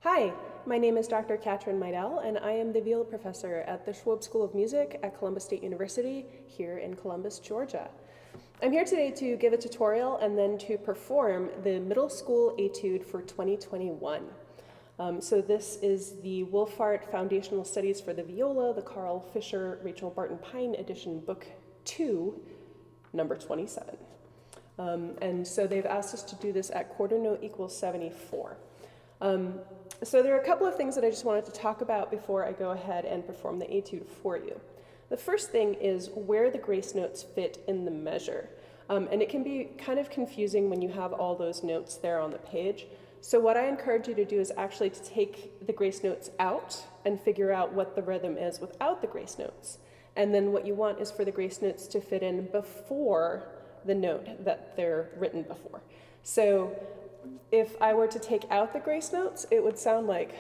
Hi, my name is Dr. Katrin Meidell, and I am the Viola professor at the Schwob School of Music at Columbus State University here in Columbus, Georgia. I'm here today to give a tutorial and then to perform the middle school etude for 2021. So this is the Wohlfahrt Foundational Studies for the Viola, the Carl Fischer, Rachel Barton Pine edition, book 2, number 27. And so they've asked us to do this at quarter note equals 74. So there are a couple of things that I just wanted to talk about before I go ahead and perform the etude for you. The first thing is where the grace notes fit in the measure. And it can be kind of confusing when you have all those notes there on the page. So what I encourage you to do is actually to take the grace notes out and figure out what the rhythm is without the grace notes. And then what you want is for the grace notes to fit in before the note that they're written before. So if I were to take out the grace notes, it would sound like.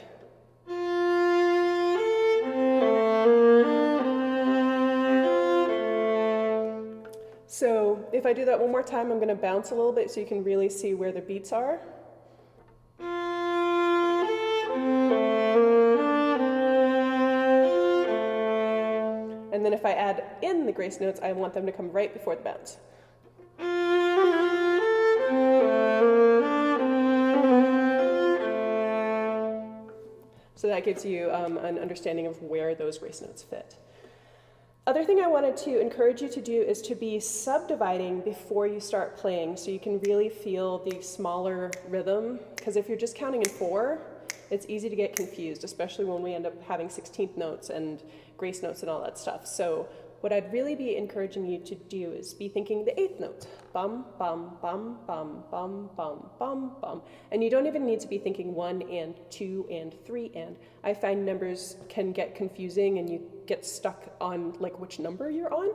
So if I do that one more time, I'm going to bounce a little bit so you can really see where the beats are. And then if I add in the grace notes, I want them to come right before the bounce. So that gives you an understanding of where those grace notes fit. Other thing I wanted to encourage you to do is to be subdividing before you start playing so you can really feel the smaller rhythm, because if you're just counting in 4, it's easy to get confused, especially when we end up having 16th notes and grace notes and all that stuff. So what I'd really be encouraging you to do is be thinking the 8th note. Bum, bum, bum, bum, bum, bum, bum, bum. And you don't even need to be thinking 1 and 2 and 3 and. I find numbers can get confusing and you get stuck on like which number you're on.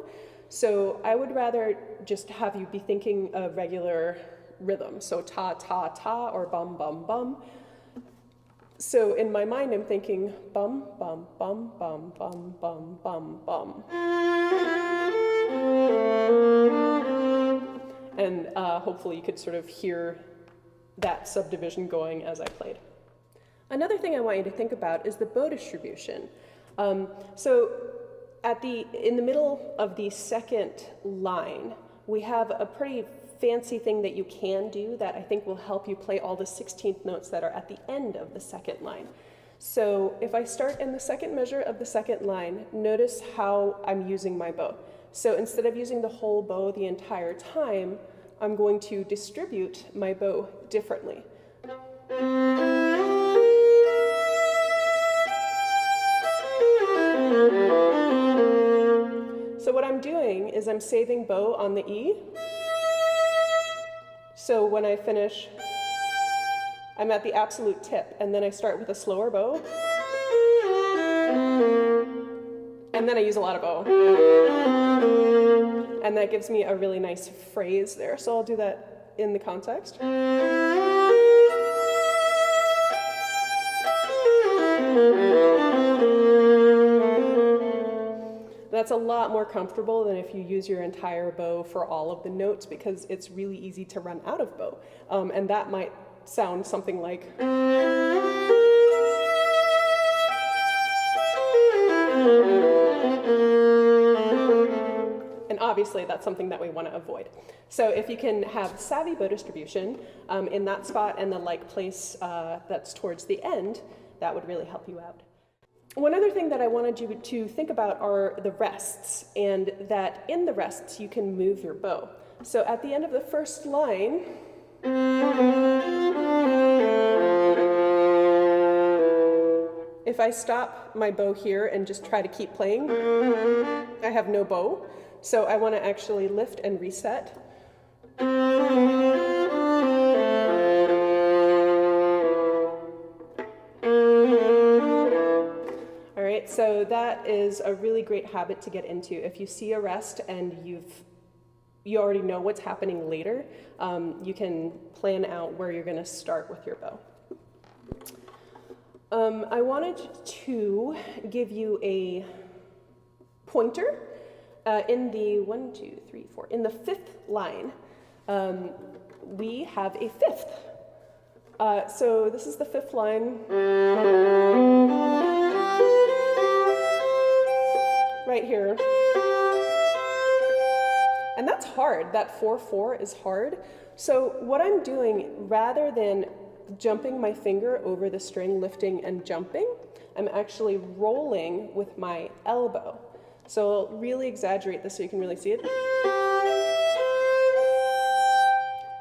So I would rather just have you be thinking a regular rhythm. So ta, ta, ta, or bum, bum, bum. So in my mind, I'm thinking bum, bum, bum, bum, bum, bum, bum, bum. And hopefully you could sort of hear that subdivision going as I played. Another thing I want you to think about is the bow distribution. So in the middle of the second line, we have a pretty fancy thing that you can do that I think will help you play all the 16th notes that are at the end of the second line. So if I start in the second measure of the second line, notice how I'm using my bow. So instead of using the whole bow the entire time, I'm going to distribute my bow differently. So what I'm doing is I'm saving bow on the E. So when I finish, I'm at the absolute tip, and then I start with a slower bow, and then I use a lot of bow. And that gives me a really nice phrase there, so I'll do that in the context. That's a lot more comfortable than if you use your entire bow for all of the notes because it's really easy to run out of bow. And that might sound something like. And obviously that's something that we want to avoid. So if you can have savvy bow distribution in that spot and the like place that's towards the end, that would really help you out. One other thing that I wanted you to think about are the rests, and that in the rests you can move your bow. So at the end of the first line, if I stop my bow here and just try to keep playing, I have no bow. So I want to actually lift and reset. So that is a really great habit to get into. If you see a rest and you already know what's happening later, you can plan out where you're going to start with your bow. I wanted to give you a pointer in the 1, 2, 3, 4. In the 5th line, we have a 5th. So this is the 5th line. Right here. And that's hard. That 4/4 is hard. So what I'm doing, rather than jumping my finger over the string, lifting and jumping, I'm actually rolling with my elbow. So I'll really exaggerate this so you can really see it.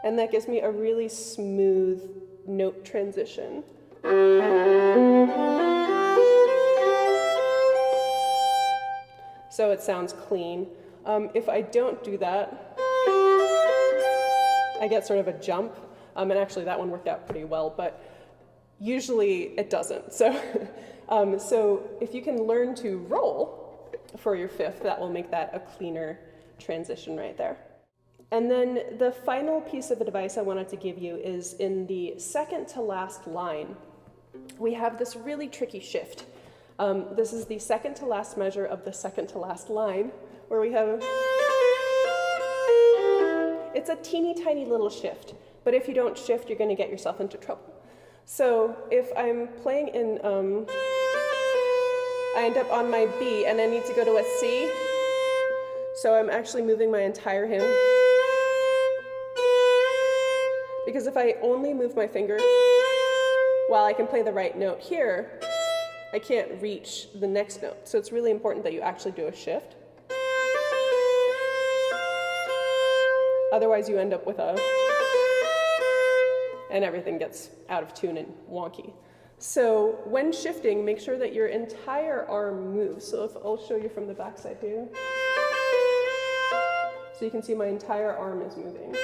And that gives me a really smooth note transition. So it sounds clean. If I don't do that, I get sort of a jump. And actually that one worked out pretty well, but usually it doesn't. So, so if you can learn to roll for your 5th, that will make that a cleaner transition right there. And then the final piece of advice I wanted to give you is in the 2nd to last line, we have this really tricky shift. This is the 2nd to last measure of the 2nd to last line, where we have, it's a teeny tiny little shift, but if you don't shift, you're gonna get yourself into trouble. So if I'm playing in, I end up on my B and I need to go to a C, so I'm actually moving my entire hand. Because if I only move my finger, while I can play the right note here, I can't reach the next note. So it's really important that you actually do a shift. Otherwise you end up with a, and everything gets out of tune and wonky. So when shifting, make sure that your entire arm moves. So if I'll show you from the back side here. So you can see my entire arm is moving,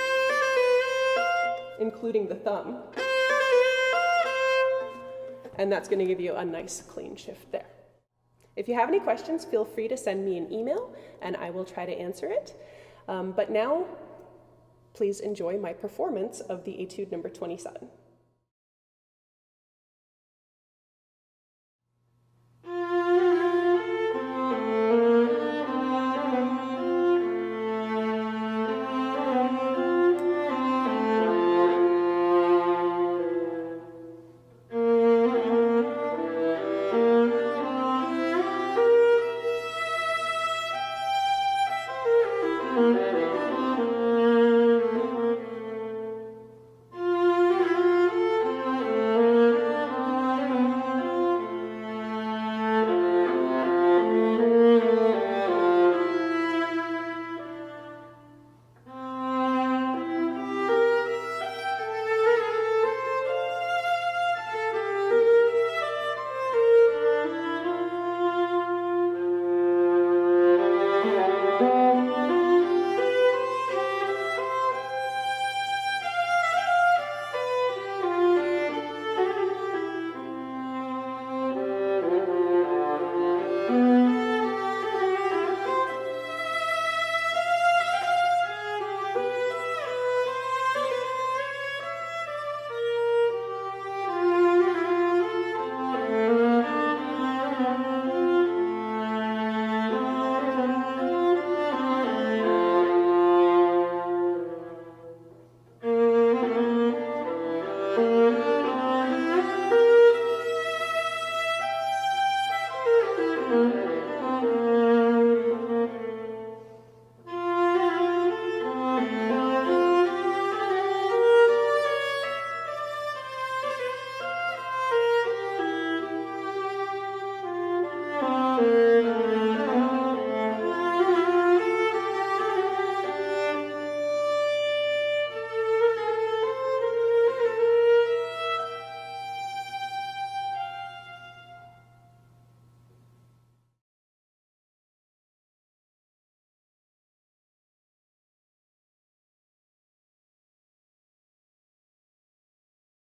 including the thumb. And that's going to give you a nice clean shift there. If you have any questions, feel free to send me an email and I will try to answer it. But now, please enjoy my performance of the Etude number 27.